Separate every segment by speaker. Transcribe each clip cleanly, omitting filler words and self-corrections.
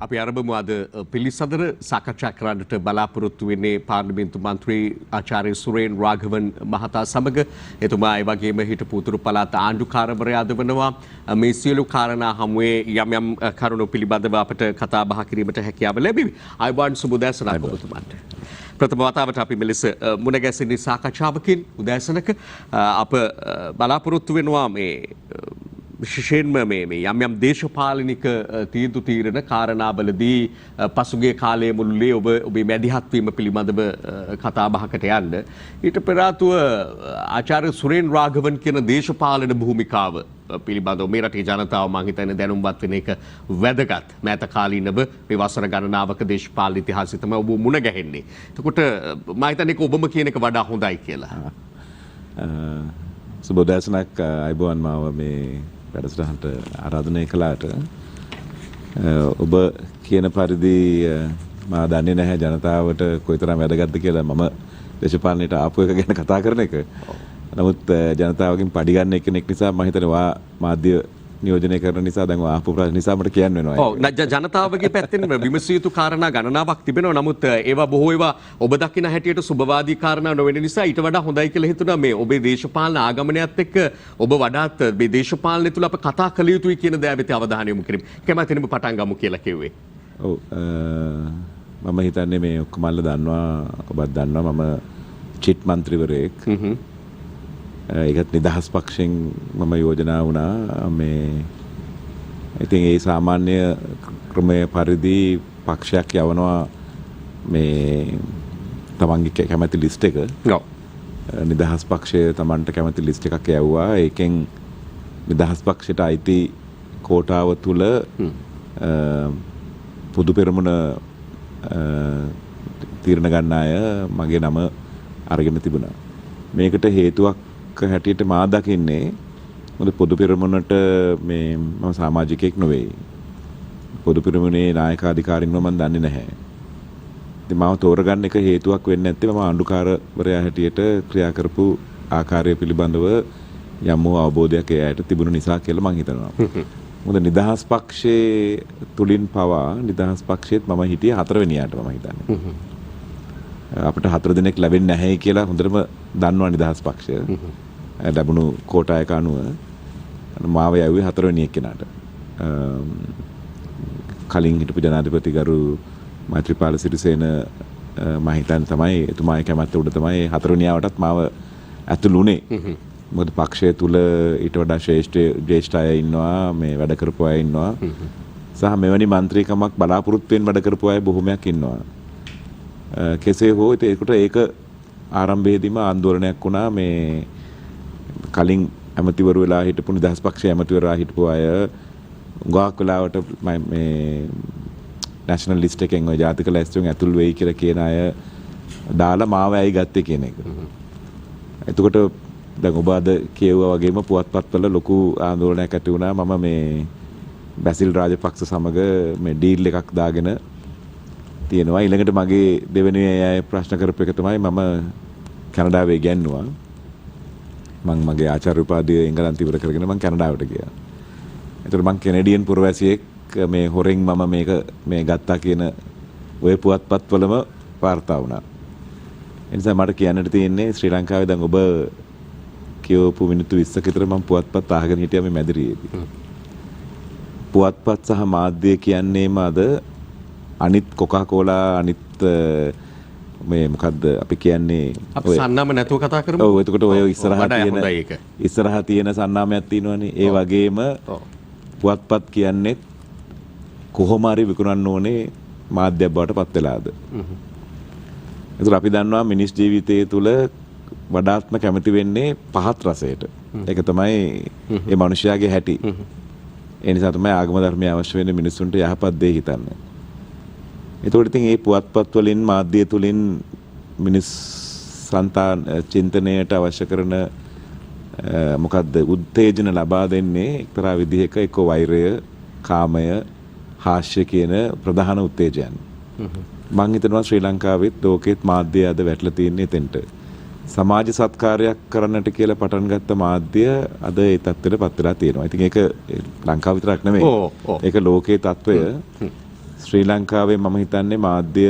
Speaker 1: අපි අරබමු අද පිළිසඳර සාකච්ඡා කරන්නට බලාපොරොත්තු වෙන්නේ පාර්ලිමේන්තු මන්ත්‍රී ආචාර්ය සුරේන් රාඝවන් මහතා සමග. එතුමා ඒ වගේම හිටපු උතුරු පළාත් ආණ්ඩුකාරවරයාද වනවා. මේ සියලු කාරණා හමුවේ යම් යම් කරුණු පිළිබඳව අපට කතා බහ කිරීමට හැකියාව ලැබෙවි. අයබෝන් සුබ උදෑසනක් ඔබතුමාට. ප්‍රථම වතාවට අපි මෙලෙස මුණ ගැසෙන සාකච්ඡාවකින් උදෑසනක අප බලාපොරොත්තු වෙනවා මේ විශේෂයෙන්ම මේ යම් යම් දේශපාලනික තීන්දුව తీරන කාරණාවලදී පසුගිය කාලයේ මුළුල්ලේ ඔබේ මැදිහත් වීම පිළිබඳව කතා බහකට යන්න. ඊට පෙර ආතුව ආචාර්ය සුරේන් රාඝවන් කියන දේශපාලන භූමිකාව පිළිබඳව මේ රටේ ජනතාව මම හිතන්නේ දැනුම්පත් වෙන එක වැදගත්. මෑත කාලීනව මේ වසර ගණනාවක දේශපාලන ඉතිහාසය තමයි ඔබ මුණ ගැහෙන්නේ. එතකොට මම හිතන්නේ ඔබම කියන එක වඩා හොඳයි කියලා.
Speaker 2: සුබ උදෑසනක් අයබෝන් මාව මේ වැඩසටහනට ආරාධනය කළාට ඔබ කියන පරිදි මා දන්නේ නැහැ ජනතාවට කොයිතරම් වැදගත්ද කියලා. මම දේශපාලනයට ආපු එක ගැන කතා කරන එක. නමුත් ජනතාවගෙන් පඩි ගන්න කෙනෙක් නිසා මම හිතනවා මාධ්‍ය නියෝජනය කරන නිසා දැන් ආපු ප්‍රශ්න නිසා මට කියන්න වෙනවා.
Speaker 1: ඔව් ජනතාවගේ පැත්තෙන් විමසිය යුතු කාරණා ගණනාවක් තිබෙනවා. නමුත් ඒවා බොහෝ ඒවා ඔබ දකින හැටියට සුබවාදී කාරණා නොවන නිසා ඊට වඩා හොඳයි කියලා හිතුණා මේ ඔබේ දේශපාලන ආගමනයත් එක්ක ඔබ වඩාත් මේ දේශපාලනය තුල අප කතා කළ යුතුයි කියන දේ වෙත අවධානය යොමු කිරීම. කැමැතිනම පටන් ගමු කියලා කිව්වේ.
Speaker 2: ඔව් මම හිතන්නේ මේ ඔක්කොමල්ල දන්නවා ඔබත් දන්නවා මම චිට් මන්ත්‍රීවරයෙක්. ඒකත් නිදහස් පක්ෂයෙන් මම යෝජනා වුණා මේ ඉතින් ඒ සාමාන්‍ය ක්‍රමයේ පරිදි පක්ෂයක් යවනවා මේ තමන්ගේ කැමැති ලිස්ට් එක. ඔව්. නිදහස් පක්ෂය තමන්ට කැමැති ලිස්ට් එකක් යවුවා. ඒකෙන් නිදහස් පක්ෂයට අයිති කෝටාව තුල පොදු පෙරමුණ තීරණ ගන්න අය මගේ නම අරගෙන තිබුණා. මේකට හේතුවක් හැටියට මා දකින්නේ මොකද පොදු පෙරමුණට මේ මම සමාජිකයෙක් නෙවෙයි. පොදු පෙරමුණේ නායකාධිකාරින්ව මම දන්නේ නැහැ. ඉතින් මාව තෝරගන්න එක හේතුවක් වෙන්නේ නැත්තේ මම ආණ්ඩුකාරවරයා හැටියට ක්‍රියා කරපු ආකාරය පිළිබඳව යම් වූ අවබෝධයක් ඒ අයට තිබුණ නිසා කියලා මම හිතනවා. මොකද නිදහස් පක්ෂයේ තුලින් පවා නිදහස් පක්ෂයේත් මම හිටියේ 4 වෙනියාට මම හිතන්නේ. අපිට 4 දිනක් ලැබෙන්නේ නැහැ කියලා හොඳටම දන්නවා නිදහස් පක්ෂය. ලැබුණු කෝටායක අනුව මාව යවුවේ 4 වෙනි එක්කෙනාට. කලින් හිටපු ජනාධිපති ගරු මෛත්‍රීපාල සිරිසේන මම හිතන්නේ තමයි එතුමාගේ කැමැත්ත උඩ තමයි 4 වෙනියාවටත් මාව ඇතුළු වුණේ. මොකද පක්ෂය තුල ඊට වඩා ශ්‍රේෂ්ඨ අය ඉන්නවා මේ වැඩ කරපු අය ඉන්නවා. සහ මෙවැනි മന്ത്രിකමක් බලාපොරොත්තුෙන් වැඩ කරපු අය බොහොමයක් ඉන්නවා. කෙසේ හෝ ඒක ආරම්භයේදීම ආందోලනයක් වුණා මේ කලින් ඇමතිවරු වෙලා හිටපු නිදහස් පක්ෂයේ ඇමතිවරයා හිටපු අය උගාක් වෙලාවට මේ නැෂනල් ලිස්ට් එකෙන් ඔය ජාතික ලැයිස්තුවෙන් ඇතුල් වෙයි කියලා කියන අය දාලා මාව ඇයි ගත්තේ කියන එක. එතකොට දැන් ඔබ අද කියුවා වගේම පුවත්පත්වල ලොකු ආందోලනයක් ඇති වුණා. මම මේ බැසිල් රාජපක්ෂ සමග මේ ඩීල් එකක් දාගෙන තියෙනවා. ඊළඟට මගේ දෙවෙනි අය ප්‍රශ්න කරපු එක තමයි මම කැනඩාවේ ඉගෙනුවා. මම මගේ ආචාර්ය උපාධිය එංගලන්තේ ඉවර කරගෙන මම කැනඩාවට ගියා. ඒතර මම කැනඩියන් පුරවැසියෙක් මේ හොරෙන් මම මේක මේ ගත්තා කියන ඔය පුවත්පත්වලම වාර්තා වුණා. ඒ නිසා මට කියන්නට තියෙන්නේ ශ්‍රී ලංකාවේ දැන් ඔබ කියවපු මිනිත්තු 20ක විතර මම පුවත්පත් අහගෙන හිටියා මේ මැදිරියේදී. පුවත්පත් සහ මාධ්‍ය කියන්නේම අද අනිත් කොකාකෝලා අනිත් මේ මොකද්ද අපි කියන්නේ
Speaker 1: අපි සන්නාම නැතුව කතා කරමු.
Speaker 2: ඔව් එතකොට ඔය ඉස්සරහා තියෙන සන්නාමයක් තියෙනවනේ. ඒ වගේම පුවත්පත් කියන්නේ කොහොම හරි විකුණන්න ඕනේ මාධ්‍යයක් බවට පත් වෙලාද. ඒතර අපි දන්නවා මිනිස් ජීවිතයේ තුල වඩාත්ම කැමති වෙන්නේ පහත් රසයට. ඒක තමයි ඒ මිනිස්යාගේ හැටි. ඒ නිසා තමයි ආගම ධර්මය අවශ්‍ය වෙන්නේ මිනිසුන්ට යහපත් දේ හිතන්නේ. එතකොට ඉතින් මේ පුවත්පත් වලින් මාධ්‍ය තුලින් මිනිස් සංතාන චින්තනයට අවශ්‍ය කරන මොකද්ද උත්තේජන ලබා දෙන්නේ එක්තරා විදිහක එක්ක වෛරය, කාමය, හාස්‍ය කියන ප්‍රධාන උත්තේජයන්. මම හිතනවා ශ්‍රී ලංකාවෙත් ලෝකෙත් මාධ්‍ය අද වැටලා තියෙන්නේ එතෙන්ට. සමාජ සත්කාරයක් කරන්නට කියලා පටන් ගත්ත මාධ්‍ය අද ඒ තත්ත්වයට පත් වෙලා තියෙනවා. ඉතින් ඒක ලංකාව විතරක් නෙමෙයි. ඒක ලෝකයේ තත්ත්වය. ශ්‍රී ලංකාවේ මම හිතන්නේ මාධ්‍ය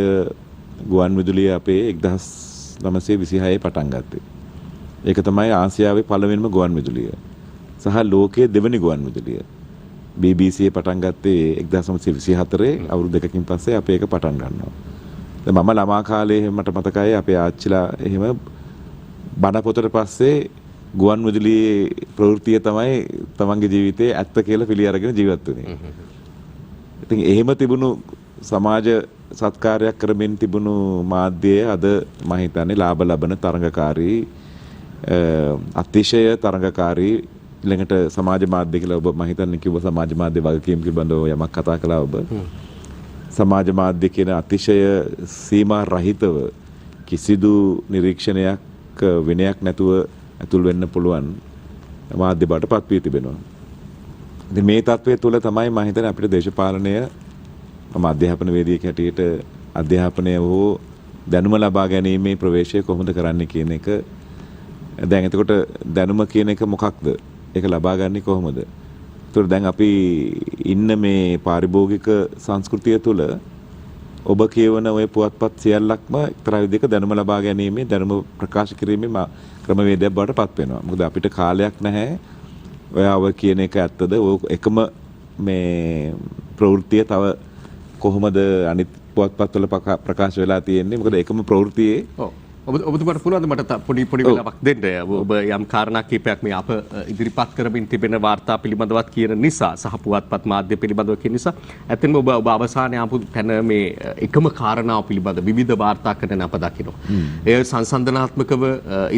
Speaker 2: ගුවන් විදුලිය අපේ 1926 පටන් ගත්තේ. ඒක තමයි ආසියාවේ පළවෙනිම ගුවන් විදුලිය. සහ ලෝකයේ දෙවෙනි ගුවන් විදුලිය. BBC පටන් ගත්තේ 1924 අවුරුදු දෙකකින් පස්සේ අපේ එක පටන් ගන්නවා. දැන් මම ළමා කාලේ මට මතකයි අපේ ආච්චිලා එහෙම බණ පොතට පස්සේ ගුවන් විදුලියේ ප්‍රවෘත්තිය තමයි තමන්ගේ ජීවිතේ ඇත්ත කියලා පිළි අරගෙන ජීවත් වුනේ. ඉතින් එහෙම තිබුණු සමාජ සත්කාරයක් කරමින් තිබුණු මාධ්‍යය අද මම හිතන්නේ ලාභ ලබන තරඟකාරී අතිශය තරඟකාරී ඊළඟට සමාජ මාධ්‍ය කියලා ඔබ මම හිතන්නේ කිව්ව සමාජ මාධ්‍ය වගකීම් පිළිබඳව යමක් කතා කළා ඔබ. සමාජ මාධ්‍ය කියන අතිශය සීමා රහිතව කිසිදු නිරීක්ෂණයක් විනයක් නැතුව ඇතුල් වෙන්න පුළුවන් මාධ්‍ය බවට පත් වී තිබෙනවා. ඉතින් මේ තත්ත්වයේ තුල තමයි මම හිතන්නේ අපිට දේශපාලනය මම අධ්‍යාපන වේදිකයක් හැටියට අධ්‍යාපනය හෝ දැනුම ලබා ගැනීමේ ප්‍රවේශය කොහොමද කරන්නේ කියන එක දැන් එතකොට දැනුම කියන එක මොකක්ද? ඒක ලබා ගන්නේ කොහොමද? ඒතකොට දැන් අපි ඉන්න මේ පාරිභෝගික සංස්කෘතිය තුළ ඔබ කියවන ওই පුවත්පත් සියල්ලක්ම එක්තරා විදිහක දැනුම ලබා ගැනීමේ දැනුම ප්‍රකාශ කිරීමේ ක්‍රමවේදයක් බවට පත් වෙනවා. මොකද අපිට කාලයක් නැහැ. ඔයාව කියන එක ඇත්තද? ඔය එකම මේ ප්‍රවෘත්තිය තව කොහොමද අනිත් පුවත්පත්වල ප්‍රකාශ වෙලා තියෙන්නේ? මොකද එකම ප්‍රවෘත්තියේ
Speaker 1: ඔබතුමාට පුළුවන්ද මට පොඩි වෙලාවක් දෙන්න? ඔබ යම් කාරණා කිහිපයක් මේ අප ඉදිරිපත් කරමින් තිබෙන වාර්තා පිළිබඳවත් කියන නිසා සහ පුවත්පත් මාධ්‍ය පිළිබඳව කියන නිසා ඇත්තෙන්ම ඔබ අවසානයේ ආපු තැන මේ එකම කාරණාව පිළිබඳ විවිධ වාර්තා කරන අප දකිනවා. එය සංසන්දනාත්මකව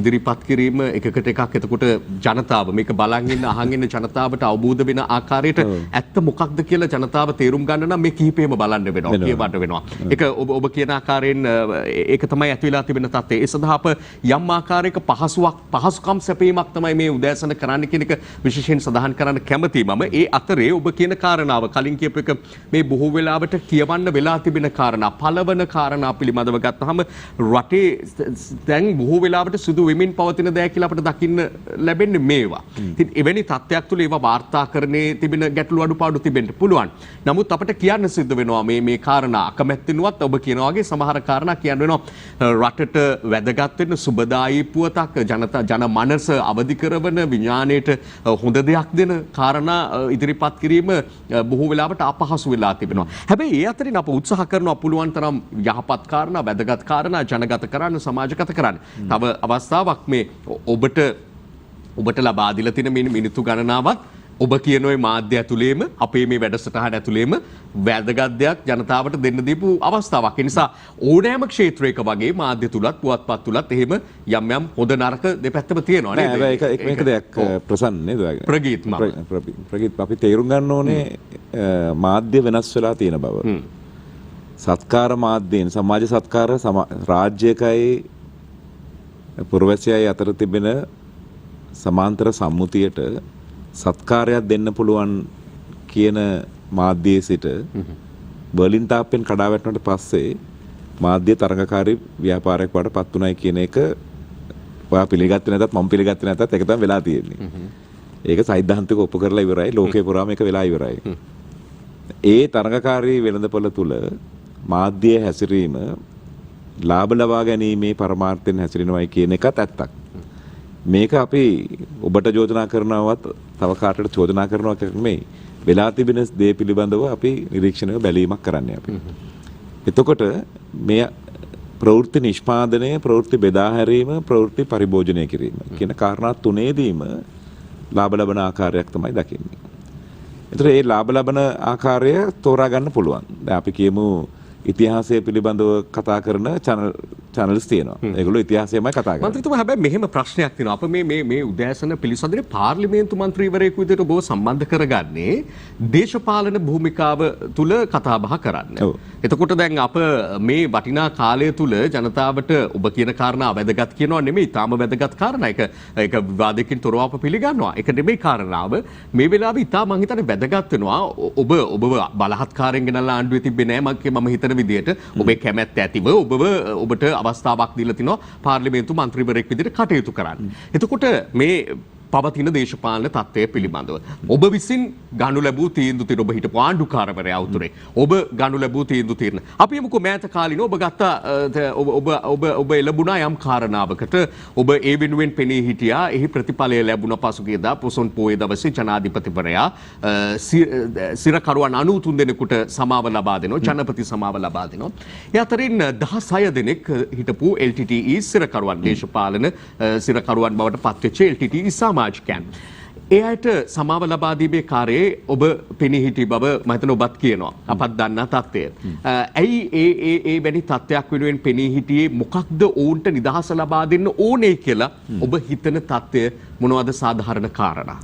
Speaker 1: ඉදිරිපත් කිරීම එකකට එකක් එතකොට ජනතාව මේක බලන් ඉන්න අහන් ඉන්න ජනතාවට අවබෝධ වෙන ආකාරයට ඇත්ත මොකක්ද කියලා ජනතාව තේරුම් ගන්න නම් මේ කිහිපෙම බලන්න වෙනවා කියවන්න වෙනවා. ඒක ඔබ කියන ආකාරයෙන් ඒක තමයි ඇති වෙලා තිබෙන තත්ත්වය. ඒ සඳහා අප යම් ආකාරයක පහසුකම් සැපීමක් තමයි මේ උදෑසන කරන්න කියන එක විශේෂයෙන් සඳහන් කරන්න කැමතියි මම. ඒ අතරේ ඔබ කියන කාරණාව කලින් කියපු එක මේ බොහෝ වෙලාවට කියවන්න වෙලා තිබෙන කාරණා පළවන කාරණා පිළිබඳව ගත්තාම රටේ දැන් බොහෝ වෙලාවට සුදු වෙමින් පවතින දෑ කියලා අපිට දකින්න ලැබෙන්නේ මේවා. ඉතින් එවැනි තත්ත්වයක් තුළ ඒවා වාර්තාකරණයේ තිබෙන ගැටලු අඩුපාඩු තිබෙන්න පුළුවන්. නමුත් අපිට කියන්න සිද්ධ වෙනවා මේ කාරණා අකමැත්තෙනුවත් ඔබ කියනවා වගේ සමහර කාරණා කියන්න වෙනවා රටට වැදගත් වෙන සුබදායී පුවතක් ජන මනස අවදි කරවන විඥාණයට හොඳ දෙයක් දෙන කාරණා ඉදිරිපත් කිරීම බොහෝ වෙලාවට අපහසු වෙලා තිබෙනවා. හැබැයි ඒ අතරින් අප උත්සාහ කරනවා පුළුවන් තරම් යහපත් කාරණා වැදගත් කාරණා ජනගත කරන්න සමාජගත කරන්න. තව අවස්ථාවක් මේ ඔබට ලබා දීලා තියෙන මිනිත්තු ගණනාවක් ඔබ කියන ওই මාධ්‍ය ඇතුළේම අපේ මේ වැඩසටහන ඇතුළේම වැදගත් දෙයක් ජනතාවට දෙන්න දීපු අවස්ථාවක්. ඒ නිසා ඕනෑම ක්ෂේත්‍රයක වගේ මාධ්‍ය තුලත් පුවත්පත් තුලත් එහෙම යම් හොඳ නරක දෙපැත්තම තියෙනවා නේද?
Speaker 2: නෑ මේක දෙයක් ප්‍රසන්න නේද? ප්‍රගීත් අපි තේරුම් ගන්න ඕනේ මාධ්‍ය වෙනස් වෙලා තියෙන බව. සත්කාර මාධ්‍යයෙන් සමාජ සත්කාර රාජ්‍යකයි පුරවැසියයි අතර තිබෙන සමාන්තර සම්මුතියට සත්කාරයක් දෙන්න පුළුවන් කියන මාධ්‍යයේ සිට බර්ලින් තාප්පෙන් කඩා වැටුණාට පස්සේ මාධ්‍ය තරඟකාරී ව්‍යාපාරයක් වඩ පත් උනායි කියන එක ඔයා පිළිගත්තේ නැතත් මම පිළිගත්තේ නැතත් ඒක තමයි වෙලා තියෙන්නේ. ඒක සෛද්ධාන්තික ඔප්පු කරලා ඉවරයි. ලෝකේ පුරාම ඒක වෙලා ඉවරයි. ඒ තරඟකාරී වෙළඳපොළ තුල මාධ්‍ය හැසිරීම ලාභ ලබා ගැනීමේ පරමාර්ථයෙන් හැසිරෙනවයි කියන එකත් ඇත්තක්. මේක අපි ඔබට චෝදනා කරනවත් තව කාටට චෝදනා කරනවා එකක් නෙමෙයි. වෙලා තිබෙන දේ පිළිබඳව අපි නිරීක්ෂණය බැලීමක් කරන්නේ අපි. එතකොට මේ ප්‍රවෘත්ති නිෂ්පාදනය, ප්‍රවෘත්ති බෙදා හැරීම, ප්‍රවෘත්ති පරිභෝජනය කිරීම කියන කාරණා තුනේදීම ලාභ ලබන ආකාරයක් තමයි දකින්නේ. ඒතර මේ ලාභ ලබන ආකාරය තෝරා ගන්න පුළුවන්. දැන් අපි කියමු ඉතිහාසය පිළිබඳව කතා කරන channels තියෙනවා. ඒගොල්ලෝ ඉතිහාසයමයි කතා කරන්නේ.
Speaker 1: මන්ත්‍රීතුමා හැබැයි මෙහෙම ප්‍රශ්නයක් තියෙනවා. අප මේ උදෑසන පිළිසඳරේ පාර්ලිමේන්තු මන්ත්‍රීවරයෙකු විදිහට ඔබව සම්බන්ධ කරගන්නේ දේශපාලන භූමිකාව තුල කතා බහ කරන්න. එතකොට දැන් අප මේ වටිනා කාලය තුල ජනතාවට ඔබ කියන කාරණා වැදගත් කියනවා නෙමෙයි. තාම වැදගත් කාරණා. ඒක විවාදයකින් තොරව අප පිළිගන්නවා. ඒක නෙමෙයි කාරණාව. මේ වෙලාවේ ඉතා මං හිතන්නේ වැදගත් වෙනවා. ඔබ බලහත්කාරයෙන් ගෙනල්ලා ආණ්ඩුවේ තිබ්බේ නෑ මම හිතන විදිහට ඔබේ කැමැත්ත ඇතිව ඔබට අවස්ථාවක් දීලා තිනවා පාර්ලිමේන්තු මන්ත්‍රීවරයෙක් විදිහට කටයුතු කරන්න. එතකොට මේ පවතින දේශපාලන තත්ත්වය පිළිබඳව. ඔබ විසින් ගනු ලැබූ තීන්දුව තියෙන ඔබ හිටපු ආණ්ඩුකාරවරයා උතුරේ. ඔබ ගනු ලැබූ තීන්දුව තියෙන. අපි යමුකෝ මෑත කාලින ඔබ ගත්ත ඔබ එළඹුණා යම් කාරණාවකට ඔබ ඒ වෙනුවෙන් පෙනී හිටියා. එහි ප්‍රතිඵලය ලැබුණ පසුගියදා පොසොන් පෝය දවසේ ජනාධිපතිවරයා සිරකරුවන් 93 දෙනෙකුට සමාව ලබා දෙනවා. ජනපති සමාව ලබා දෙනවා. ඒ අතරින් 16 දෙනෙක් හිටපු LTTE සිරකරුවන් දේශපාලන සිරකරුවන් බවට පත්වෙච්ච LTTE සමාජිකයන්. ඒ අයට සමාව ලබා දීමේ කාර්යයේ ඔබ පෙනී සිටි බව මම හිතන ඔබත් කියනවා. අපත් දන්නා තත්ත්වය. ඇයි ඒ වැනි තත්ත්වයක් වෙනුවෙන් පෙනී හිටියේ මොකක්ද ඔවුන්ට නිදහස ලබා දෙන්න ඕනේ කියලා ඔබ හිතන තත්ත්වය මොනවද සාධාරණ කාරණා?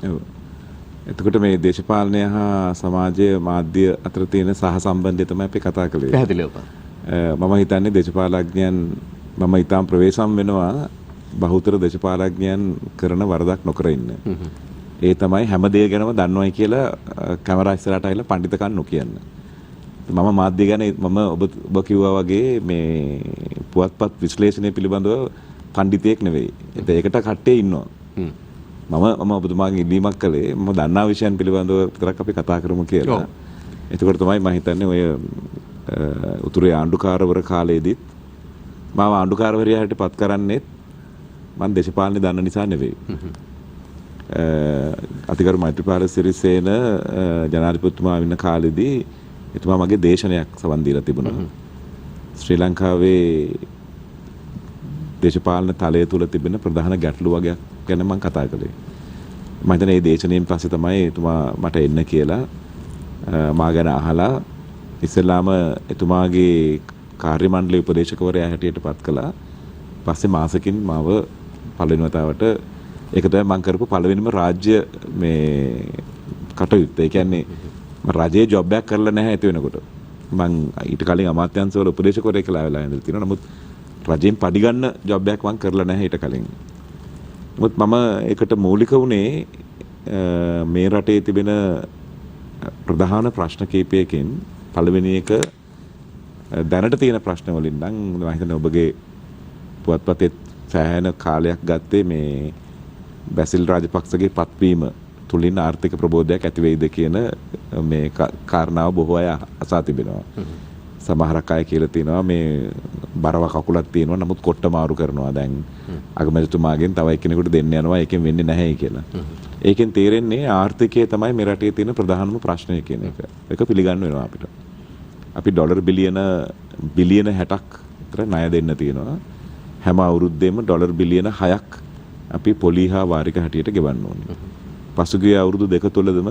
Speaker 2: එතකොට මේ දේශපාලනය හා සමාජය මාධ්‍ය අතර තියෙන සහසම්බන්ධය තමයි අපි කතා කළේ.
Speaker 1: පැහැදිලිව.
Speaker 2: මම හිතන්නේ දේශපාලඥයන් මම ඊටාම් ප්‍රවේශම් වෙනවා බහුතර දේශපාලඥයන් කරන වරදක් නොකර ඉන්න. ඒ තමයි හැම දෙය ගැනම දන්නවයි කියලා කැමරා ඉස්සරහට ආවිලා පඬිතකම් නොකියන්න. මම මාධ්‍ය ගැන මම ඔබ කිව්වා වගේ මේ පුවත්පත් විශ්ලේෂණය පිළිබඳව පඬිතෙක් නෙවෙයි. ඒකට කට්ටිය ඉන්නවා. මම ඔබතුමාගෙන් ඉල්ලීමක් කළේ මම දන්නා විෂයන් පිළිබඳව විතරක් අපි කතා කරමු කියලා. එතකොට තමයි මම හිතන්නේ ඔය උතුරේ ආණ්ඩුකාරවර කාලයේදීත් මාව ආණ්ඩුකාරවරයාට පත් කරන්නේත් මම දේශපාලනේ දන්න නිසා නෙවෙයි. අතිගරු මෛත්‍රීපාල සිරිසේන ජනාධිපතිතුමා ඉන්න කාලෙදී එතුමා මගේ දේශනයක් සවන් දීලා තිබුණා. ශ්‍රී ලංකාවේ දේශපාලන තලය තුල තිබෙන ප්‍රධාන ගැටලු වගේක් ගැන මම කතා කළේ. මම හිතන්නේ මේ දේශනෙන් පස්සේ තමයි එතුමා මට එන්න කියලා මා ගැන අහලා ඉස්සෙල්ලාම එතුමාගේ කාර්ය මණ්ඩලයේ උපදේශකවරයා හැටියට පත් කළා. පස්සේ මාසකින් මාව පළවෙනි වතාවට ඒක තමයි මම කරපු පළවෙනිම රාජ්‍ය මේ කටයුත්ත. ඒ කියන්නේ මම රජයේ ජොබ් එකක් කරලා නැහැ ඒත වෙනකොට. මම ඊට කලින් අමාත්‍යාංශවල උපදේශකවරයෙක් කියලා වෙලා ඉඳලා තියෙනවා. නමුත් රජයෙන් පඩි ගන්න ජොබ් එකක් මම කරලා නැහැ ඊට කලින්. නමුත් මම ඒකට මූලික වුණේ මේ රටේ තිබෙන ප්‍රධාන ප්‍රශ්න කීපයකින් පළවෙනි එක දැනට තියෙන ප්‍රශ්න වලින් නම් මම හිතන්නේ ඔබගේ පුවත්පතේ සෑහෙන කාලයක් ගත්තේ මේ බැසිල් රාජපක්ෂගේ පත්වීම තුලින් ආර්ථික ප්‍රබෝධයක් ඇති වෙයිද කියන මේ කාරණාව බොහෝ අය අසා තිබෙනවා. සමහරක් අය කියලා තියෙනවා මේ බරව කකුලක් තියෙනවා නමුත් කොට්ට මාරු කරනවා දැන් අගමැතිතුමාගෙන් තව එක්කෙනෙකුට දෙන්න යනවා ඒකෙන් වෙන්නේ නැහැ කියලා. ඒකෙන් තේරෙන්නේ ආර්ථිකය තමයි මේ රටේ තියෙන ප්‍රධානම ප්‍රශ්නය කියන එක. ඒක පිළිගන්න වෙනවා අපිට. අපි ඩොලර් බිලියන 60ක් විතර ණය දෙන්න තියෙනවා. හැම අවුරුද්දේම ඩොලර් බිලියන 6ක් අපි පොලි හා වාරික හැටියට ගෙවන්න ඕනේ. පසුගිය අවුරුදු දෙක තුළදම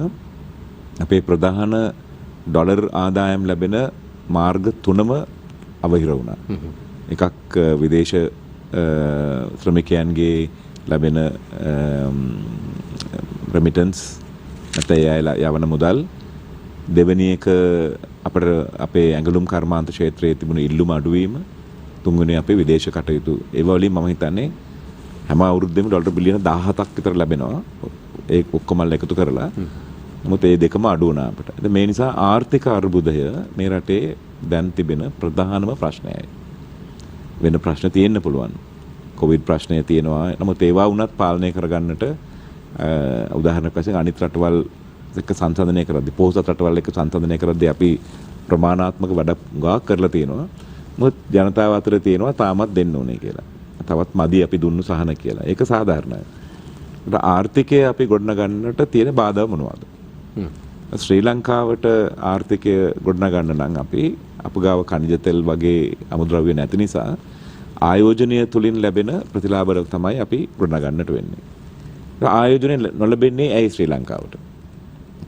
Speaker 2: අපේ ප්‍රධාන ඩොලර් ආදායම් ලැබෙන මාර්ග තුනම අවහිර වුණා. එකක් විදේශ ශ්‍රමිකයන්ගේ ලැබෙන රෙමිටන්ස් නැත්නම් යවන මුදල්. දෙවෙනි එක අපේ ඇඟලුම් කර්මාන්ත ක්ෂේත්‍රයේ තිබුණු ඉල්ලුම අඩුවීම. තුන්වෙනි අපේ විදේශ කටයුතු. ඒ වලින් මම හිතන්නේ හැම අවුරුද්දෙම ඩොලර් බිලියන 17ක් විතර ලැබෙනවා. ඒ ඔක්කොම එකතු කරලා. නමුත් ඒ දෙකම අඩු වුණා අපිට. මේ නිසා ආර්ථික අර්බුදය මේ රටේ දැන් තිබෙන ප්‍රධානම ප්‍රශ්නයයි. වෙන ප්‍රශ්න තියෙන්න පුළුවන්. කොවිඩ් ප්‍රශ්නය තියෙනවා. නමුත් ඒවා වුණත් පාලනය කරගන්නට උදාහරණයක් වශයෙන් අනිත් රටවල් එක්ක සංසන්දනය කරද්දී පොහොසත් රටවල් එක්ක සංසන්දනය කරද්දී අපි ප්‍රමාණාත්මක වැඩ ගාක් කරලා තියෙනවා. මොකද ජනතාව අතර තියෙනවා තාමත් දෙන්න ඕනේ කියලා. තවත් මදි අපි දුන්නු සහන කියලා. ඒක සාධාරණයි. ආර්ථිකය අපි ගොඩනගන්නට තියෙන බාධා මොනවද? ශ්‍රී ලංකාවට ආර්ථිකය ගොඩනගන්න නම් අපි අපගාව ಖನಿජ තෙල් වගේ අමුද්‍රව්‍ය නැති නිසා ආයෝජනය තුලින් ලැබෙන ප්‍රතිලාභ තමයි අපි ගොඩනගන්නට වෙන්නේ. ආයෝජනය නොලැබෙන්නේ ඇයි ශ්‍රී ලංකාවට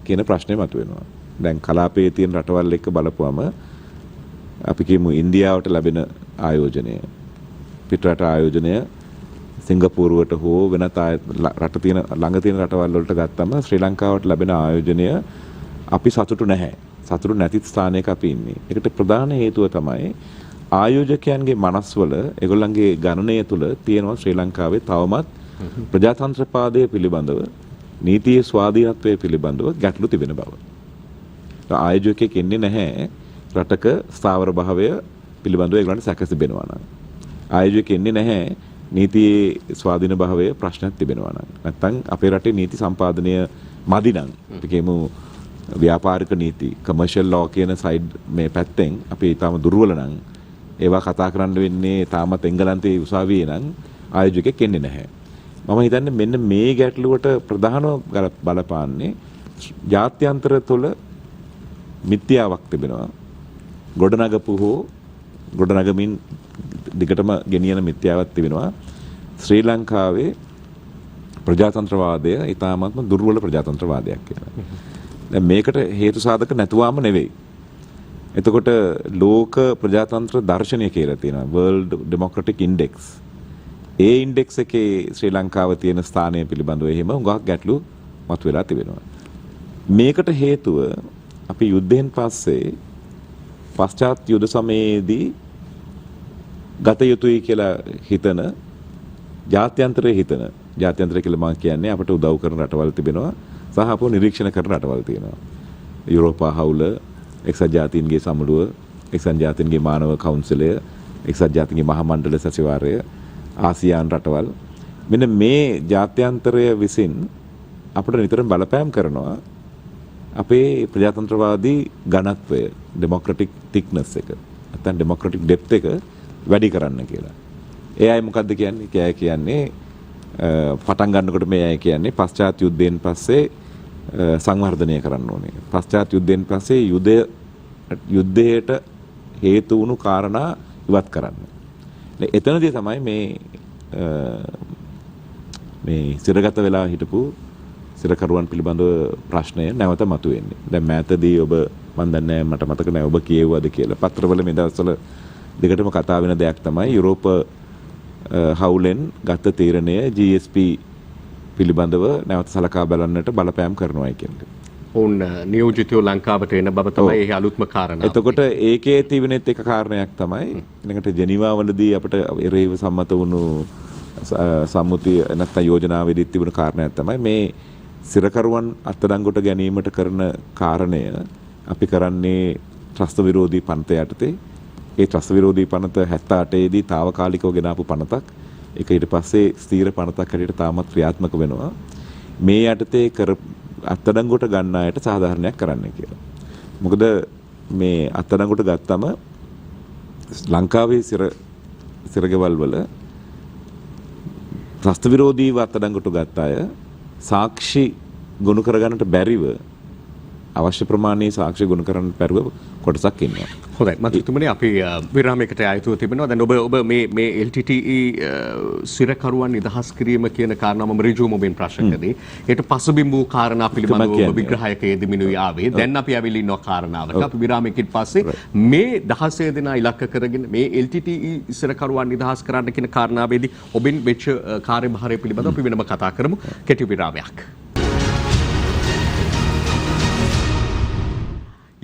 Speaker 2: කියන ප්‍රශ්නේ මතුවෙනවා. දැන් කලාපයේ තියෙන රටවල් එක්ක බලපුවම අපි කියමු ඉන්දියාවට ලැබෙන ආයෝජනය පිටරට ආයෝජනය සිංගප්පූරුවට හෝ වෙනත් රට තියෙන ළඟ තියෙන රටවල් වලට ගත්තම ශ්‍රී ලංකාවට ලැබෙන ආයෝජනය අපි සතුටු නැහැ. සතුටු නැති ස්ථානයක අපි ඉන්නේ. ඒකට ප්‍රධාන හේතුව තමයි ආයෝජකයන්ගේ මනස්වල ඒගොල්ලන්ගේ ගණනය තුල තියෙනවා ශ්‍රී ලංකාවේ තවමත් ප්‍රජාතන්ත්‍රවාදය පිළිබඳව නීතියේ ස්වාධීනත්වය පිළිබඳව ගැටලු තිබෙන බව. ආයෝජකයෙක් ඉන්නේ නැහැ රටක ස්ථාවර භාවය පිළිබඳව ඒගොල්ලන්ට සැක තිබෙනවා නම්. ආයෝජකයෙක් ඉන්නේ නැහැ නීතියේ ස්වාධීන භාවය ප්‍රශ්නයක් තිබෙනවා නම් නැත්නම් අපේ රටේ නීති සම්පාදනය මදි නම් අපි කියමු ව්‍යාපාරික නීති කමර්ෂල් ලෝ කියන සයිඩ් මේ පැත්තෙන් අපි ඊටම දුර්වල නම් ඒවා කතා කරන්න වෙන්නේ තාමත් එංගලන්තයේ උසාවියේ නම් ආයෝජකෙක් එන්නේ නැහැ. මම හිතන්නේ මෙන්න මේ ගැටලුවට ප්‍රධානව බලපාන්නේ ජාත්‍යන්තර තුළ මිත්‍යාවක් තිබෙනවා. ගොඩනගපු හෝ ගොඩනගමින් දිගටම ගෙනියන මිත්‍යාවක් තිබෙනවා. ශ්‍රී ලංකාවේ ප්‍රජාතන්ත්‍රවාදය ඊටාත්ම දුර්වල ප්‍රජාතන්ත්‍රවාදයක් කියලා. දැන් මේකට හේතු සාධක නැතුවම නෙවෙයි. එතකොට ලෝක ප්‍රජාතන්ත්‍ර දර්ශනය කියලා තියෙනවා World Democratic Index. ඒ ඉන්ඩෙක්ස් එකේ ශ්‍රී ලංකාව තියෙන ස්ථානය පිළිබඳව එහෙම හුඟක් ගැටලු මතුවලා තිබෙනවා. මේකට හේතුව අපි යුද්ධයෙන් පස්සේ පශ්චාත් යුද සමයේදී ගත යුතුයි කියලා හිතන ජාත්‍යන්තරයේ හිතන ජාත්‍යන්තරය කියලා මම කියන්නේ අපට උදව් කරන රටවල් තිබෙනවා සහ අපව නිරීක්ෂණ කරන රටවල් තියෙනවා. යුරෝපා හවුල, එක්සත් ජාතීන්ගේ සමුළුව, එක්සත් ජාතීන්ගේ මානව කවුන්සිලය, එක්සත් ජාතීන්ගේ මහා මණ්ඩල සැසිවාරය, ආසියානු රටවල් මෙන්න මේ ජාත්‍යන්තරය විසින් අපට නිතරම බලපෑම් කරනවා අපේ ප්‍රජාතන්ත්‍රවාදී ඝනත්වය ඩෙමොක්‍රටික් තික්නස් එක නැත්නම් ඩෙමොක්‍රටික් ඩෙප්ත් එක වැඩි කරන්න කියලා. ඒ අය මොකද්ද කියන්නේ? ඒ අය කියන්නේ පටන් ගන්නකොට මේ අය කියන්නේ පශ්චාත් යුද්ධයෙන් පස්සේ සංවර්ධනය කරන්න ඕනේ. පශ්චාත් යුද්ධයෙන් පස්සේ යුද්ධයට හේතු වුණු කාරණා ඉවත් කරන්න. එතනදී තමයි මේ සිරගත වෙලා හිටපු සිරකරුවන් පිළිබඳව ප්‍රශ්නය නැවත මතුවෙන්නේ. දැන් මෑතදී ඔබ මම දන්නේ මට මතක නැහැ ඔබ කියෙව්වද කියලා. පත්‍රවල මේ දවස්වල දෙකටම කතා වෙන දෙයක් තමයි යුරෝප හවුලෙන් ගත තීරණය GSP පිළිබඳව නැවත සලකා බලන්නට බලපෑම් කරනවායි කියන්නේ.
Speaker 1: ඔවුන් නියෝජිතයෝ ලංකාවට එන බව තමයි ඒ අලුත්ම කාරණා.
Speaker 2: එතකොට ඒකේ තිබෙනෙත් එක කාරණයක් තමයි ඊළඟට ජෙනීවාවලදී අපිට එරෙහිව සම්මත වුණු සම්මුතිය නැත්නම් යෝජනාවේදී තිබුණු කාරණයක් තමයි මේ සිරකරුවන් අත්අඩංගුවට ගැනීමට කරන කාරණය අපි කරන්නේ ත්‍රස්ත විරෝධී පනත යටතේ. ඒ ත්‍රස්ත විරෝධී පනත 78 දී తాවකාලිකව ගෙනාපු පනතක්. ඒක ඊට පස්සේ ස්ථීර පනතක් හැටියට තාමත් ක්‍රියාත්මක වෙනවා. මේ යටතේ අත්අඩංගුවට ගන්න අයට සාධාරණයක් කරන්න කියලා. මොකද මේ අත්අඩංගුවට ගත්තම ලංකාවේ සිරගෙවල් වල ත්‍රස්ත විරෝධීව අත්අඩංගුවට ගත්ත අය සාක්ෂි ගොනු කරගන්නට බැරිව අවශ්‍ය ප්‍රමාණයේ සාක්ෂි ගොනු කරන්න බැරුව කොටසක් ඉන්නවා.
Speaker 1: හොඳයි මන්ත්‍රීතුමනි අපි විරාමයකට ආයතව තිබෙනවා. දැන් ඔබ මේ LTTE සිරකරුවන් නිදහස් කිරීම කියන කාරණා මම ඍජුවම ඔබෙන් ප්‍රශ්න කළේ. ඒට පසුබිම් වූ කාරණා පිළිබඳව ඔබ විග්‍රහයක යෙදෙමිනුයි ආවේ. දැන් අපි ඇවිල්ලා ඉන්නවා කාරණාවක. අපි විරාමයකින් පස්සේ මේ 16 දෙනා ඉලක්ක කරගෙන මේ LTTE සිරකරුවන් නිදහස් කරන්න කියන කාරණාවේදී ඔබෙන් වෙච්ච කාර්යභාරය පිළිබඳව අපි වෙනම කතා කරමු. කෙටි විරාමයක්.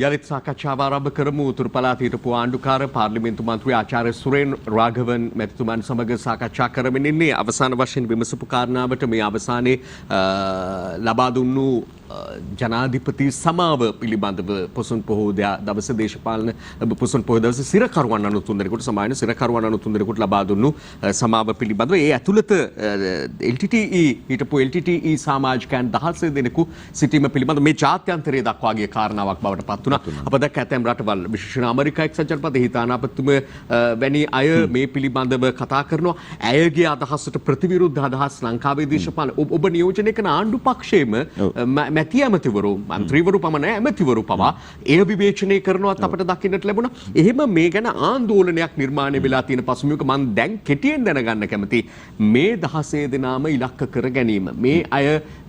Speaker 1: යළිත් සාකච්ඡාව ආරම්භ කරමු. උතුරු පළාත හිටපු ආණ්ඩුකාර පාර්ලිමේන්තු මන්ත්‍රී ආචාර්ය සුරේන් රාඝවන් මැතිතුමන් සමග සාකච්ඡා කරමින් ඉන්නේ. අවසාන වශයෙන් විමසපු කාරණාවට මේ අවසානයේ ලබා දුන්නු ජනාධිපති සමාව පිළිබඳව පොසොන් පොහෝ දවසේ දේශපාලන පොසොන් පොහෝ දවසේ සිරකරුවන් 93 දෙනෙකුට සමාන සිරකරුවන් 93 දෙනෙකුට ලබා දුන්නු සමාව පිළිබඳව ඒ ඇතුළත LTTE හිටපු LTTE සමාජිකයන් 16 දෙනෙකු සිටීම පිළිබඳව මේ ජාත්‍යන්තරයේ දක්වා ගිය කාරණාවක් බවට පත් වුණා. අප දැක්ක ඇතැම් රටවල් විශේෂයෙන් ඇමරිකා එක්සත් ජනපදයේ හිතානාපතිතුම වැනි අය මේ පිළිබඳව කතා කරනවා. ඇයගේ අදහසට ප්‍රතිවිරුද්ධ අදහස් ලංකාවේ දේශපාලන ඔබ නියෝජනය කරන ආණ්ඩු පක්ෂයේම මැති ඇමතිවරු මන්ත්‍රීවරු පමණ ඇමතිවරු පවා එය විවේචනය කරනවත් අපට දකින්නට ලැබුණා. එහෙම මේ ගැන ආందోලනයක් නිර්මාණය වෙලා තියෙන පසුබිමක මම දැන් කෙටියෙන් දැනගන්න කැමති මේ 16 දෙනාම ඉලක්ක කර ගැනීම මේ අය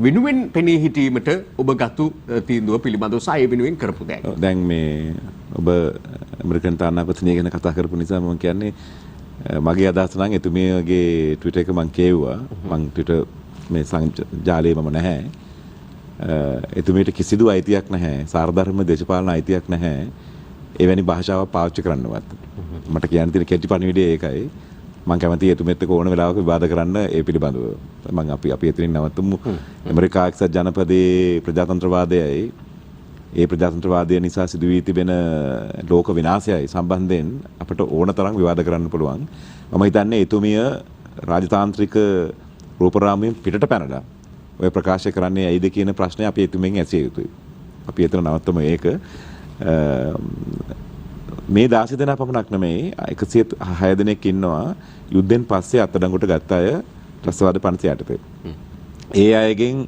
Speaker 1: වෙනුවෙන් පෙනී හිටීමට ඔබ ගතු තීන්දුව පිළිබඳව සහ ඒ වෙනුවෙන් කරපු දේ.
Speaker 2: දැන් මේ ඔබ ඇමරිකන් තානාපතිනිය ගැන කතා කරපු නිසා මම කියන්නේ මගේ අදහස නම් එතුමියගේ ට්විටර් එක මම කියවුවා. මම ට්විටර් මේ ජාලයේ මම නැහැ. එතුමියට කිසිදු අයිතියක් නැහැ. සාරධර්ම දේශපාලන අයිතියක් නැහැ. එවැනි භාෂාවක් පාවිච්චි කරන්නවත්. මට කියන්න තියෙන කෙටි පණිවිඩය ඒකයි. මම කැමතියි එතුමියත් එක්ක ඕන වෙලාවක විවාද කරන්න ඒ පිළිබඳව. මම අපි එතනින් නවතුමු. ඇමරිකා එක්සත් ජනපදයේ ප්‍රජාතන්ත්‍රවාදයයි ඒ ප්‍රජාතන්ත්‍රවාදය නිසා සිදුවී තිබෙන ලෝක විනාශයයි සම්බන්ධයෙන් අපට ඕන තරම් විවාද කරන්න පුළුවන්. මම හිතන්නේ එතුමිය රාජතාන්ත්‍රික රූපරාමයෙන් පිටට පැනලා ඔය ප්‍රකාශ කරන්නේ ඇයිද කියන ප්‍රශ්නය අපි එතුමෙන් ඇසිය යුතුයි. අපි එතන නවත්තමු ඒක. මේ 16 දෙනා පමණක් නෙමෙයි 106 දෙනෙක් ඉන්නවා යුද්ධෙන් පස්සේ අත්අඩංගුවට ගත්ත අය ත්‍රස්තවාද පනත යටතේ. ඒ අයගෙන්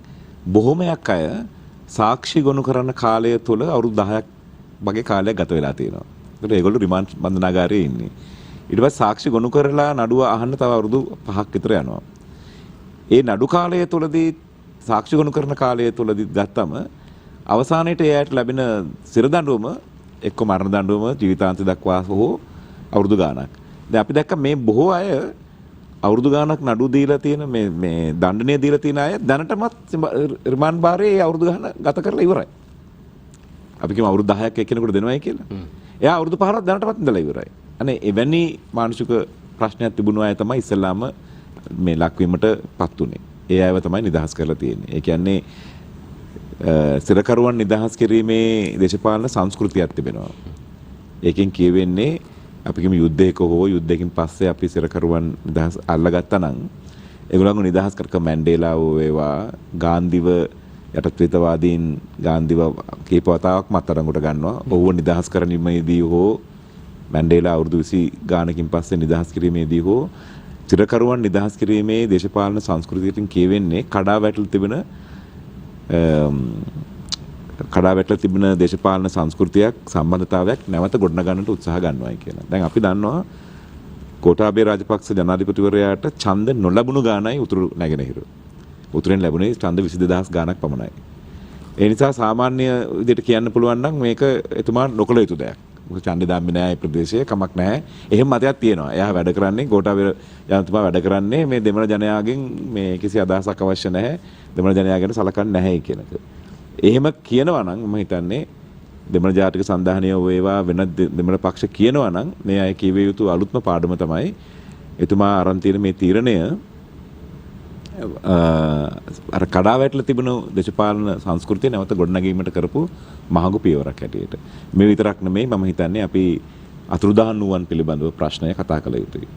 Speaker 2: බොහොමයක් අය සාක්ෂි ගොනු කරන කාලය තුළ අවුරුදු 10ක් වගේ කාලයක් ගත වෙලා තියෙනවා. ඒකට ඒගොල්ලෝ රිමාන්ඩ් බන්ධනාගාරයේ ඉන්නේ. ඊට පස්සේ සාක්ෂි ගොනු කරලා නඩුව අහන්න තව අවුරුදු 5ක් විතර යනවා. ඒ නඩු කාලය තුළදී සාක්ෂි ගොනු කරන කාලය තුළදී ගත්තම අවසානයේට එයාට ලැබෙන සිර දඬුවම එක්ක මරණ දඬුවම ජීවිතාන්තය දක්වා හෝ අවුරුදු ගාණක්. දැන් අපි දැක්ක මේ බොහෝ අය අවුරුදු ගාණක් නඩු දීලා තියෙන මේ දඬුවම් දීලා තියෙන අය දැනටමත් රිමාන්ඩ් භාරයේ අවුරුදු ගාණ ගත කරලා ඉවරයි. අපි කියමු අවුරුදු 10ක් එක්කෙනෙකුට දෙනවයි කියලා. එයා අවුරුදු 5ක් දැනටමත් ඉඳලා ඉවරයි. අනේ එවැනි මානසික ප්‍රශ්නයක් තිබුණු අය තමයි ඉස්සෙල්ලාම මේ ලක්වීමටපත් උනේ. ඒ අයව තමයි නිදහස් කරලා තියෙන්නේ. ඒ කියන්නේ සිරකරුවන් නිදහස් කිරීමේ දේශපාලන සංස්කෘතියක් තිබෙනවා. ඒකෙන් කියවෙන්නේ අපි කියමු යුද්ධයක හෝ යුද්ධයකින් පස්සේ අපි සිරකරුවන් නිදහස් අල්ලගත්තා නම් ඒගොල්ලන්ව නිදහස් කරක මැන්ඩේලා වේවා ගාන්ධිව යටත්විතවාදීන් ගාන්ධිව කීප වතාවක් අත්අඩංගුවට ගන්නවා. ඔව්ව නිදහස් කරගැනීමේදී හෝ මැන්ඩේලා අවුරුදු 20 ගානකින් පස්සේ නිදහස් කිරීමේදී හෝ සිරකරුවන් නිදහස් කිරීමේ දේශපාලන සංස්කෘතියකින් කියවෙන්නේ කඩා වැටලා තිබෙන දේශපාලන සංස්කෘතියක් සම්බන්ධතාවයක් නැවත ගොඩනගන්නට උත්සාහ ගන්නවායි කියලා. දැන් අපි දන්නවා ගෝඨාභය රාජපක්ෂ ජනාධිපතිවරයාට ඡන්ද නොලැබුණු ගානයි උතුරු නැගෙනහිර. උතුරෙන් ලැබුණේ ඡන්ද 22000 ගානක් පමණයි. ඒ නිසා සාමාන්‍ය විදිහට කියන්න පුළුවන් නම් මේක එතුමා නොකළ යුතු දෙයක්. මොකද ඡන්දේ දාන්නේ නැහැ ප්‍රදේශයේ කමක් නැහැ. එහෙම මතයක් තියෙනවා. එයා වැඩ කරන්නේ ගෝඨාභය ජනතුමා වැඩ කරන්නේ මේ දෙමළ ජනයාගෙන් මේ කිසි අදහසක් අවශ්‍ය නැහැ. දෙමළ ජනයා ගැන සලකන්නේ නැහැ කියන එක. එහෙම කියනවා නම් මම හිතන්නේ දෙමළ ජාතික සන්ධානය වේවා වෙන දෙමළ පක්ෂ කියනවා නම් මේ අය කියවිය යුතු අලුත්ම පාඩම තමයි එතුමා අරන් තියෙන මේ තීරණය අර කඩා වැටලා තිබුණු දේශපාලන සංස්කෘතිය නැවත ගොඩනැගීමට කරපු මහඟු පියවරක් හැටියට. මේ විතරක් නෙමෙයි මම හිතන්නේ අපි අතුරුදහන් වූවන් පිළිබඳව ප්‍රශ්නය කතා කළ යුතුයි.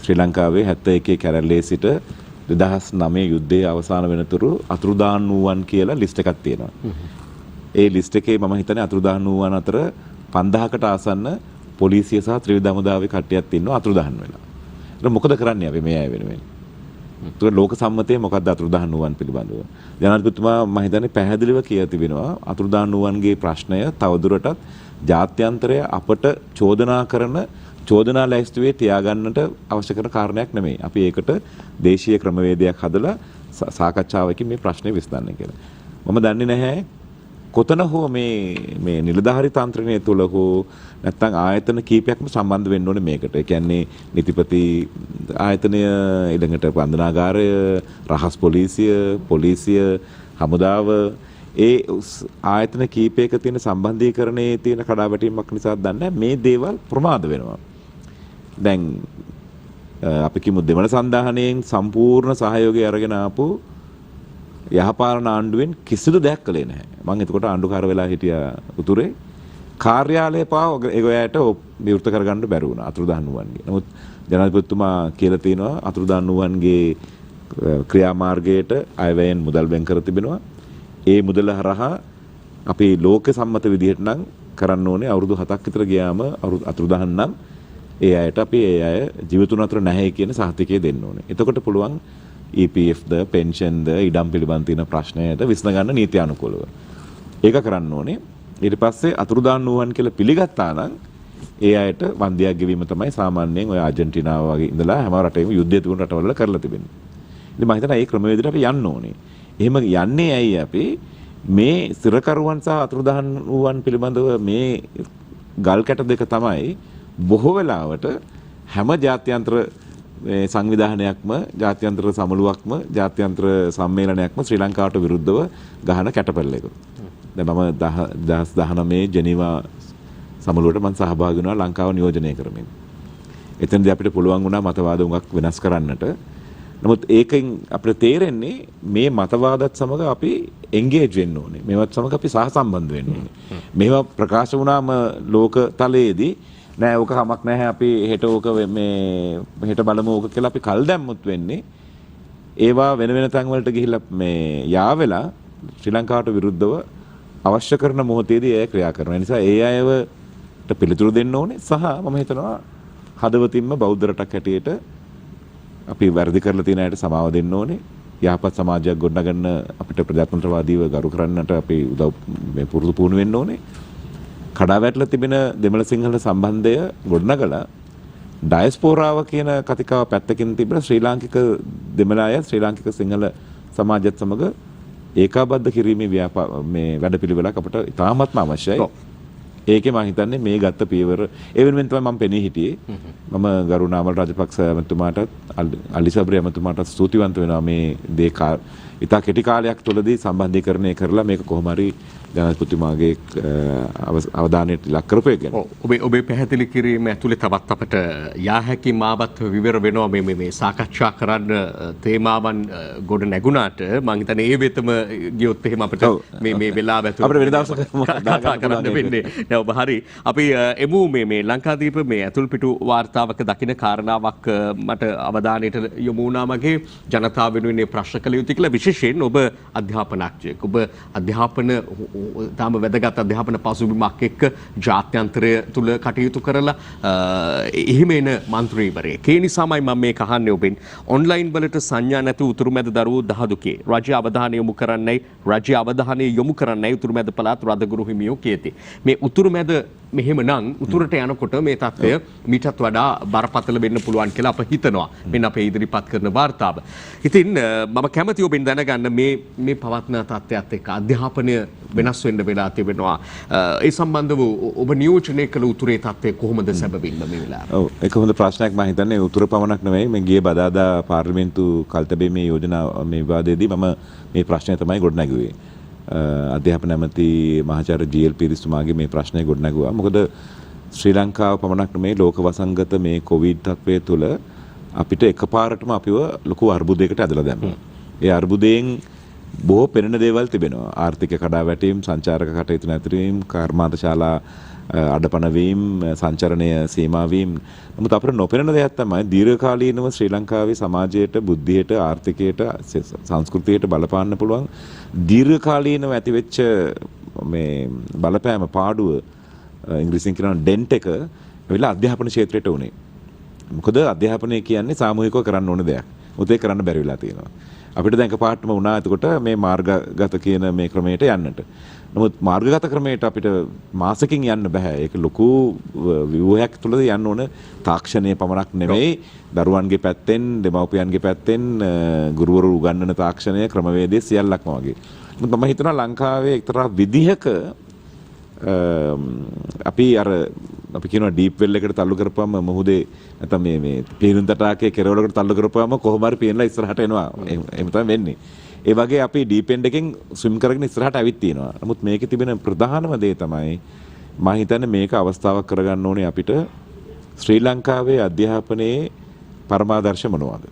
Speaker 2: ශ්‍රී ලංකාවේ 71 කැරැල්ලේ සිට 2009 යුද්ධයේ අවසාන වෙනතුරු අතුරුදහන් වූවන් කියලා ලිස්ට් එකක් තියෙනවා. ඒ ලිස්ට් එකේ මම හිතන්නේ අතුරුදහන් වූවන් අතර 5000කට ආසන්න පොලිසිය සහ ත්‍රිවිධ හමුදාවේ කට්ටියක් ඉන්නවා අතුරුදහන් වෙලා. ඒක මොකද කරන්නේ අපි මේ අය වෙනුවෙන්? ඒක ලෝක සම්මතයේ මොකක්ද අතුරුදහන් වූවන් පිළිබඳව? ජනාධිපතිතුමා මම හිතන්නේ පැහැදිලිව කියා තිබෙනවා අතුරුදහන් වූවන්ගේ ප්‍රශ්නය තවදුරටත් ජාත්‍යන්තරය අපට චෝදනා කරන චෝදනා ලැයිස්තුවේ තියාගන්නට අවශ්‍ය කරන කාරණයක් නෙමෙයි. අපි ඒකට දේශීය ක්‍රමවේදයක් හදලා සාකච්ඡාවකින් මේ ප්‍රශ්නේ විසඳන්න කියලා. මම දන්නේ නැහැ කොතන හෝ මේ නිලධාරී තන්ත්‍රණය තුළ හෝ නැත්නම් ආයතන කීපයක්ම සම්බන්ධ වෙන්න ඕනේ මේකට. ඒ කියන්නේ නීතිපති ආයතනය, ඊළඟට බන්ධනාගාරය, රහස් පොලිසිය, හමුදාව ඒ ආයතන කීපයක තියෙන සම්බන්ධීකරණයේ තියෙන කඩාවැටීමක් නිසා දන්නේ මේ දේවල් ප්‍රමාද වෙනවා. දැන් අපි කියමු දෙමළ සන්ධානයෙන් සම්පූර්ණ සහයෝගය අරගෙන ආපු යහපාලන ආණ්ඩුවෙන් කිසිදු දෙයක් කළේ නැහැ. මම එතකොට ආණ්ඩුකාර වෙලා හිටියා උතුරේ. කාර්යාලය පාව ඒගොල්ලන්ට විවෘත කරගන්න බැරි වුණා අතුරුදහන් වූවන්ගේ. නමුත් ජනාධිපතිතුමා කියලා තියෙනවා අතුරුදහන් වූවන්ගේ ක්‍රියාමාර්ගයට අයවැයෙන් මුදල් වෙන් කර තිබෙනවා. ඒ මුදල හරහා අපි ලෝක සම්මත විදිහට නම් කරන්න ඕනේ අවුරුදු 7ක් විතර ගියාම අතුරුදහන් නම් ඒ අයට අපි ඒ අය ජීවිතුන් අතර නැහැ කියන සහතිකය දෙන්න ඕනේ. එතකොට පුළුවන් EPF ද පෙන්ෂන් ද ඉඩම් පිළිබඳ තියෙන ප්‍රශ්නයට විසඳ ගන්න නීති අනුකූලව. ඒක කරන්න ඕනේ. ඊට පස්සේ අතුරුදහන් වූවන් කියලා පිළිගත්තා නම් ඒ අයට වන්දියක් ගෙවීම තමයි සාමාන්‍යයෙන් ඔය ආජන්ටිනාව වගේ ඉඳලා හැම රටේම යුද්ධය තිබුණු රටවල කරලා තිබෙන්නේ. ඉතින් මම හිතනවා මේ ක්‍රමවේදයට අපි යන්න ඕනේ. එහෙම යන්නේ ඇයි අපි මේ සිරකරුවන් සහ අතුරුදහන් වූවන් පිළිබඳව මේ ගල් කැට දෙක තමයි බොහෝ වෙලාවට හැම ජාත්‍යන්තර සංවිධානයක්ම ජාත්‍යන්තර සමුළුවක්ම ජාත්‍යන්තර සම්මේලනයක්ම ශ්‍රී ලංකාවට විරුද්ධව ගහන කැටපැල්ල එක. දැන් මම 2019 ජෙනීවා සමුළුවට මම සහභාගී වුණා ලංකාව නියෝජනය කරමින්. එතනදී අපිට පුළුවන් වුණා මතවාද උඟක් වෙනස් කරන්නට. නමුත් ඒකෙන් අපිට තේරෙන්නේ මේ මතවාදත් සමග අපි එන්ගේජ් වෙන්න ඕනේ. මේවත් සමග අපි සහසම්බන්ධ වෙන්න ඕනේ. මේවා ප්‍රකාශ වුණාම ලෝක තලයේදී නෑ ඕක කමක් නැහැ අපි හෙට ඕක මේ හෙට බලමු ඕක කියලා අපි කල් දැම්මුත් වෙන්නේ ඒවා වෙන වෙන තැන් වලට ගිහිල්ලා මේ යාවෙලා ශ්‍රී ලංකාවට විරුද්ධව අවශ්‍ය කරන මොහොතේදී ඒ ක්‍රියා කරනවා. ඒ නිසා ඒ අයවට පිළිතුරු දෙන්න ඕනේ සහ මම හිතනවා හදවතින්ම බෞද්ධ රටක් හැටියට අපි වැරදි කරලා තියෙන අයට සමාව දෙන්න ඕනේ. යහපත් සමාජයක් ගොඩනගන්න අපිට ප්‍රජාතන්ත්‍රවාදීව ගරු කරන්නට අපි උදව් මේ පුරුදු පුහුණු වෙන්න ඕනේ. කඩා වැටලා තිබෙන දෙමළ සිංහල සම්බන්ධය ගොඩනගලා ඩයස්පෝරාව කියන කතිකාව පැත්තකින් තිබෙන ශ්‍රී ලාංකික දෙමළ අය ශ්‍රී ලාංකික සිංහල සමාජයත් සමග ඒකාබද්ධ කිරීමේ මේ වැඩපිළිවෙලක් අපිට ඉතාමත්ම අවශ්‍යයි. ඒකේ මම හිතන්නේ මේ ගත්ත පියවර ඒ වෙනුවෙන් තමයි මම පෙනී හිටියේ. මම ගරු නාමල් රාජපක්ෂ මැතිතුමාටත් අලි සබ්රි මැතිතුමාටත් ස්තුතිවන්ත වෙනවා මේ දේ ඉතා කෙටි කාලයක් තුළදී සම්බන්ධීකරණය කරලා මේක කොහොම හරි ජනාධිපතිතුමාගේ අවධානයට ලක් කරපු එක ගැන.
Speaker 1: ඔබේ පැහැදිලි කිරීම ඇතුලේ තවත් අපට යා හැකි මාවත් විවර වෙනවා මේ සාකච්ඡා කරන්න තේමාවන් ගොඩ නැගුණාට මම හිතන්නේ ඒ වෙතම ගියොත් එහෙම අපිට මේ වෙලාව ඇතුළේ
Speaker 2: අපිට වෙන දවසක
Speaker 1: කතා කරන්න වෙන්නේ. නෑ ඔබ හරි. අපි එමු මේ ලංකාදීප මේ ඇතුල් පිටු වාර්තාවක දකින කාරණාවක් මට අවධානයට යොමු වුණා මගේ ජනතාව වෙනුවෙන් ප්‍රශ්න කළ යුතු කියලා විශේෂයෙන් ඔබ අධ්‍යාපනඥයෙක්. ඔබ අධ්‍යාපන තාම වැදගත් අධ්‍යාපන පසුබිමක් එක්ක ජාත්‍යන්තරය තුල කටයුතු කරලා එහිම එන මන්ත්‍රීවරයෙක්. ඒ නිසාමයි මම මේක අහන්නේ ඔබෙන්. ඔන්ලයින් වලට සංඥා නැති උතුරුමැද දරුවෝ 12කේ රජය අවධානය යොමු කරන්නයි උතුරුමැද පළාත් රදගුරු හිමියෝ කියති. මේ උතුරුමැද මෙහෙම නම් උතුරට යනකොට මේ තත්ත්වය මීටත් වඩා බරපතල වෙන්න පුළුවන් කියලා අප හිතනවා. මෙන්න අපේ ඉදිරිපත් කරන වාර්තාව. ඉතින් මම කැමති ඔබෙන් දැනගන්න මේ පවත්න තත්ත්වයත් එක්ක අධ්‍යාපනය වෙනස් වෙන්න වෙලා තිබෙනවා. ඒ සම්බන්ධව ඔබ නියෝජනය කළ උතුරේ තත්ත්වය කොහොමද සැබවින්ම මේ වෙලාවේ?
Speaker 2: ඔව් ඒක හොඳ ප්‍රශ්නයක් මම හිතන්නේ උතුර පමණක් නෙවෙයි මේ ගිය බදාදා පාර්ලිමේන්තු කල්තබේ යෝජනා මේ විවාදයේදී මම මේ ප්‍රශ්නය තමයි ගොඩනැගුවේ. අධ්‍යාපන ඇමති මහාචාර්ය ජී.එල්. පීරිස්තුමාගේ මේ ප්‍රශ්නය ගොඩනැගුවා. මොකද ශ්‍රී ලංකාව පමණක් නෙමෙයි ලෝක වසංගත මේ කොවිඩ් තත්ත්වය තුළ අපිට එකපාරටම අපිව ලොකු අර්බුදයකට ඇදලා දැම්මා. ඒ අර්බුදයෙන් බොහෝ පෙනෙන දේවල් තිබෙනවා. ආර්ථික කඩාවැටීම්, සංචාරක කටයුතු නැතිවීම, කර්මාන්තශාලා අඩපණ වීම, සංචරණය සීමා වීම. නමුත් අපිට නොපෙනෙන දෙයක් තමයි දීර්ඝකාලීනව ශ්‍රී ලංකාවේ සමාජයට, බුද්ධියට, ආර්ථිකයට, සංස්කෘතියට බලපාන්න පුළුවන් දීර්ඝකාලීනව ඇතිවෙච්ච මේ බලපෑම පාඩුව ඉංග්‍රීසියෙන් කියනවා ඩෙන්ට් එක වෙලා අධ්‍යාපන ක්ෂේත්‍රයට උනේ. මොකද අධ්‍යාපනය කියන්නේ සාමූහිකව කරන්න ඕන දෙයක්. මොකද ඒක කරන්න බැරි වෙලා තියෙනවා. අපිට දැන් එකපාරටම වුණා එතකොට මේ මාර්ගගත කියන මේ ක්‍රමයට යන්නට. නමුත් මාර්ගගත ක්‍රමයට අපිට මාසකින් යන්න බෑ. ඒක ලොකු ව්‍යුහයක් තුලද යන්න ඕන. තාක්ෂණය පමණක් නෙවෙයි දරුවන්ගේ පැත්තෙන්, දෙමව්පියන්ගේ පැත්තෙන් ගුරුවරු උගන්වන තාක්ෂණය, ක්‍රමවේදය සියල්ලක්ම වගේ. නමුත් මම හිතනවා ලංකාවේ එක්තරා විදිහක අපි කියනවා ඩීප් වෙල් එකට තල්ලු කරපුවම මොහොතේ නැත්නම් මේ පීනුම් තටාකයේ කෙරවලකට තල්ලු කරපුවම කොහොම හරි පීනලා ඉස්සරහට එනවා. එහෙම තමයි වෙන්නේ. ඒ වගේ අපි ඩීප් එන්ඩ් එකෙන් ස්විම් කරගෙන ඉස්සරහට ඇවිත් තියෙනවා. නමුත් මේකේ තිබෙන ප්‍රධානම දේ තමයි මම හිතන්නේ මේක අවස්ථාවක් කරගන්න ඕනේ අපිට ශ්‍රී ලංකාවේ අධ්‍යාපනයේ පරමාදර්ශ මොනවද?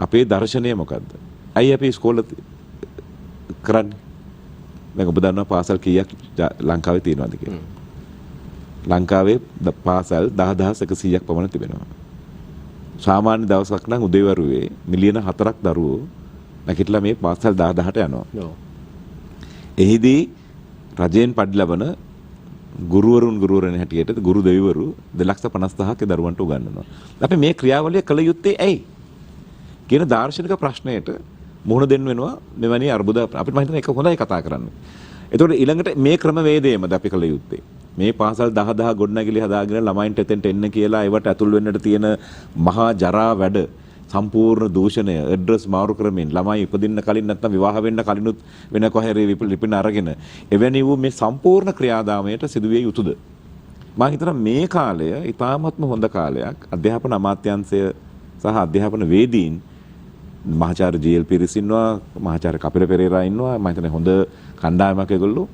Speaker 2: අපේ දර්ශනය මොකද්ද? ඇයි අපි ඉස්කෝල කරන්නේ? දැන් ඔබ දන්නවා පාසල් කීයක් ලංකාවේ තියෙනවද කියලා? ලංකාවේ පාසල් 10100ක් පමණ තිබෙනවා. සාමාන්‍ය දවසක් නම් උදේවරුේ මිලියන 4ක් දරුවෝ නැගිටලා මේ පාසල් 10000ට යනවා. එහිදී රජයෙන් පඩි ලබන ගුරුවරුන් හැටියට ගුරු දෙවිවරු 250000ක දරුවන්ට උගන්වනවා. අපි මේ ක්‍රියාවලිය කළ යුත්තේ ඇයි? කියන දාර්ශනික ප්‍රශ්නයට මුහුණ දෙන්න වෙනවා මෙවැනි අර්බුද අපිට මම හිතන්නේ ඒක හොඳයි කතා කරන්න. එතකොට ඊළඟට මේ ක්‍රමවේදයමද අපි කළ යුත්තේ. මේ පාසල් 10000 ගොඩනැගිලි හදාගෙන ළමයින්ට එතෙන්ට එන්න කියලා ඒවට ඇතුල් වෙන්නට තියෙන මහා ජරා වැඩ සම්පූර්ණ දූෂණය ඇඩ්‍රස් මාරු කරමින් ළමයි ඉපදින්න කලින් නැත්නම් විවාහ වෙන්න කලිනුත් වෙන කොහේ ලිපින අරගෙන එවැනි වූ මේ සම්පූර්ණ ක්‍රියාදාමයට සිදුවිය යුතුද? මම හිතනවා මේ කාලය ඉතාමත්ම හොඳ කාලයක්. අධ්‍යාපන අමාත්‍යාංශය සහ අධ්‍යාපන වේදීන් මහාචාර්ය ජී.එල්. පීරිස් ඉන්නවා, මහාචාර්ය කපිල පෙරේරා ඉන්නවා. මම හිතන්නේ හොඳ කණ්ඩායමක් ඒගොල්ලෝ.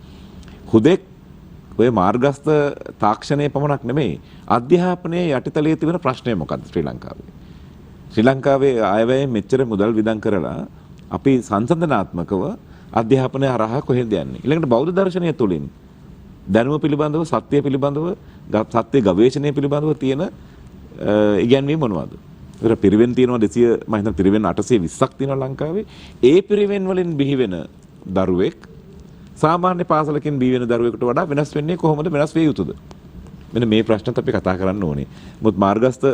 Speaker 2: හුදෙක් ඔය මාර්ගස්ත තාක්ෂණය පමණක් නෙමෙයි අධ්‍යාපනයේ යටිතලයේ තිබෙන ප්‍රශ්නය මොකක්ද ශ්‍රී ලංකාවේ? ශ්‍රී ලංකාවේ ආයවැයෙන් මෙච්චර මුදල් විදන් කරලා අපි සංසන්දනාත්මකව අධ්‍යාපනය හරහා කොහෙන්ද යන්නේ? ඊළඟට බෞද්ධ දර්ශනය තුලින් දැනුම පිළිබඳව සත්‍ය පිළිබඳව සත්‍ය ගවේෂණය පිළිබඳව තියෙන ඉගැන්වීම මොනවද? ඒතර පිරිවෙන් තියෙනවා 200 මම හිතන පිරිවෙන් 820ක් තියෙනවා ලංකාවේ. ඒ පිරිවෙන් වලින් බිහි වෙන දරුවෙක් සාමාන්‍ය පාසලකින් බිහි වෙන දරුවෙකුට වඩා වෙනස් වෙන්නේ කොහොමද? වෙනස් විය යුතුද? මෙන්න මේ ප්‍රශ්නත් අපි කතා කරන්න ඕනේ. මොකද මාර්ගස්ත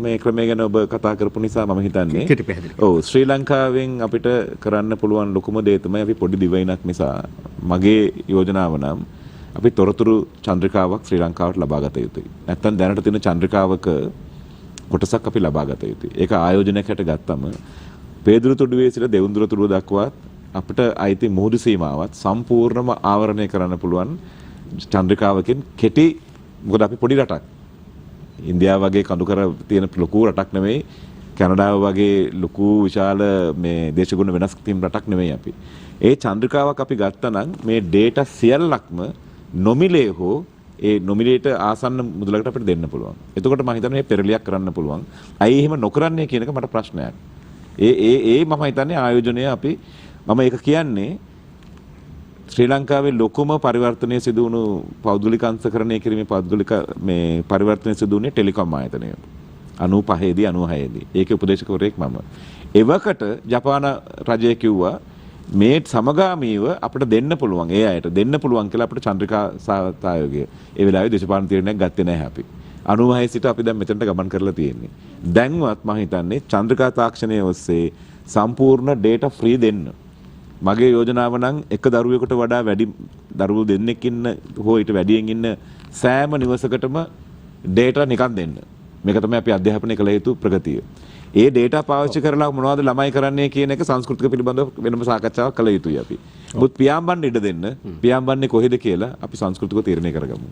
Speaker 2: මේ ක්‍රමය ගැන ඔබ කතා කරපු නිසා මම හිතන්නේ ඔව් ශ්‍රී ලංකාවෙන් අපිට කරන්න පුළුවන් ලොකුම දේ තමයි අපි පොඩි දිවයිනක් නිසා මගේ යෝජනාව නම් අපි තොරතුරු චන්ද්‍රිකාවක් ශ්‍රී ලංකාවට ලබා ගත යුතුයි. නැත්තම් දැනට තියෙන චන්ද්‍රිකාවක කොටසක් අපි ලබා ගත යුතුයි. ඒක ආයෝජනයක් හැට ගත්තම පේදුරු තුඩුවේ සිට දෙවුන්දුර තුඩුව දක්වාත් අපිට අයිති මුහුදු සීමාවත් සම්පූර්ණම ආවරණය කරන්න පුළුවන් චන්ද්‍රිකාවකින් කෙටි. මොකද අපි පොඩි රටක්. ඉන්දියාව වගේ කඳුකර තියෙන ලොකු රටක් නෙමෙයි. කැනඩාව වගේ ලොකු විශාල මේ දේශගුණ වෙනස් තියෙන රටක් නෙමෙයි අපි. ඒ චන්ද්‍රිකාවක් අපි ගත්තා නම් මේ ඩේටා සියල්ලක්ම නොමිලේ හෝ ඒ නොමිලේට ආසන්න මුදලකට අපිට දෙන්න පුළුවන්. එතකොට මම හිතන්නේ මේ පෙරලියක් කරන්න පුළුවන්. ඇයි එහෙම නොකරන්නේ කියන එක මට ප්‍රශ්නයක්. ඒ මම හිතන්නේ ආයෝජනය අපි මම ඒක කියන්නේ ශ්‍රී ලංකාවේ ලොකුම පරිවර්තනය සිදු වුණු පෞද්ගලික අංශකරණය කිරීමේ පෞද්ගලික මේ පරිවර්තනය සිදු වුණේ ටෙලිකොම් ආයතනය 95 දී 96 දී. ඒකේ උපදේශකවරයෙක් මම. එවකට ජපාන රජය කිව්වා මේ සමගාමීව අපිට දෙන්න පුළුවන් ඒ අයට දෙන්න පුළුවන් කියලා අපිට චන්ද්‍රිකා සායෝගය. ඒ වෙලාවේ දේශපාලන තීරණයක් ගත්තේ නැහැ අපි. 96 සිට අපි දැන් මෙතනට ගමන් කරලා තියෙන්නේ. දැන්වත් මම හිතන්නේ චන්ද්‍රිකා තාක්ෂණය ඔස්සේ සම්පූර්ණ ඩේටා ෆ්‍රී දෙන්න. මගේ යෝජනාව නම් එක දරුවෙකුට වඩා වැඩි දරුවෝ දෙන්නෙක් ඉන්න හෝ ඊට වැඩියෙන් ඉන්න සෑම නිවසකටම ඩේටා නිකන් දෙන්න. මේක තමයි අපි අධ්‍යාපනය කළ යුතු ප්‍රගතිය. ඒ ඩේටා පාවිච්චි කරලා මොනවද ළමයි කරන්නේ කියන එක සංස්කෘතික පිළිබඳව වෙනම සාකච්ඡාවක් කළ යුතුයි අපි. මුත් පියාඹන්න ඉඩ දෙන්න. පියාඹන්නේ කොහෙද කියලා අපි සංස්කෘතිකව තීරණය කරගමු.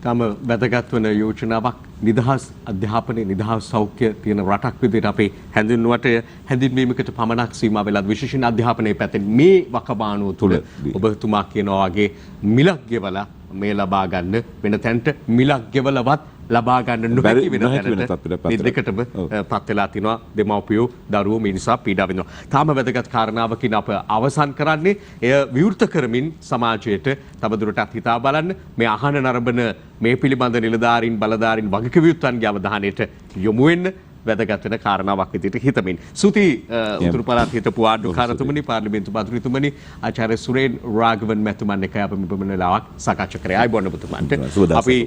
Speaker 1: තම වැදගත් වන යෝජනාවක් නිදහස් අධ්‍යාපනයේ නිදහස් සෞඛ්‍ය තියෙන රටක් විදිහට අපේ හැඳින්වුවට හැඳින්වීමකට පමණක් සීමා වෙලා විශේෂණ අධ්‍යාපනයේ පැත්තෙන් මේ වකවානුව තුළ ඔබතුමා කියනවා වගේ මිලක් ගෙවලා මේ ලබා ගන්න වෙන තැනට මිලක් ගෙවලවත් ලබා ගන්න නොහැකි වෙන තැනට මේ දෙකටම පත් වෙලා තිනවා දෙමව්පියෝ දරුවෝ මේ නිසා පීඩා විඳිනවා. තාම වැදගත් කාරණාවකින් අප අවසන් කරන්නේ එය විවෘත කරමින් සමාජයට තවදුරටත් හිතා බලන්න මේ අහන නරඹන මේ පිළිබඳ නිලධාරීන් බලධාරීන් වගකීම්වන්ගේ අවධානයට යොමු වෙන්න වැදගත් වෙන කාරණාවක් විදිහට හිතමින්. සුති උතුරු පළාත් හිටපු ආණ්ඩුකාරතුමනි පාර්ලිමේන්තු මන්ත්‍රීතුමනි ආචාර්ය සුරේන් රාඝවන් මැතිතුමන් එක්ක අපි මෙපමණ වෙලාවක් සාකච්ඡා කරේ. ආයිබෝන් ඔබතුමන්ට. අපි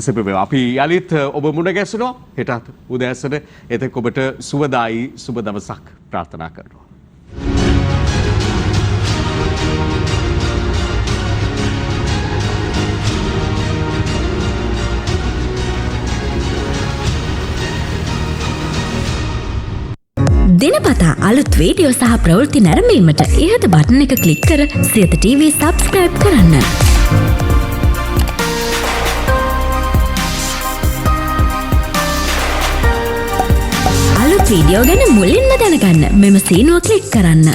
Speaker 1: එසේපෙව අපි යලිත් ඔබ මුණ ගැසුණා. හෙටත් උදෑසන එතෙක් ඔබට සුවදායි සුබ දවසක් ප්‍රාර්ථනා කරනවා.
Speaker 3: දිනපතා අලුත් වීඩියෝ සහ ප්‍රවෘත්ති නැරඹීමට ඉහත බටන් එක ක්ලික් කර සියත TV සබ්ස්ක්‍රයිබ් කරන්න. අලුත් වීඩියෝ ගැන මුලින්ම දැනගන්න මෙම සීනුව ක්ලික් කරන්න.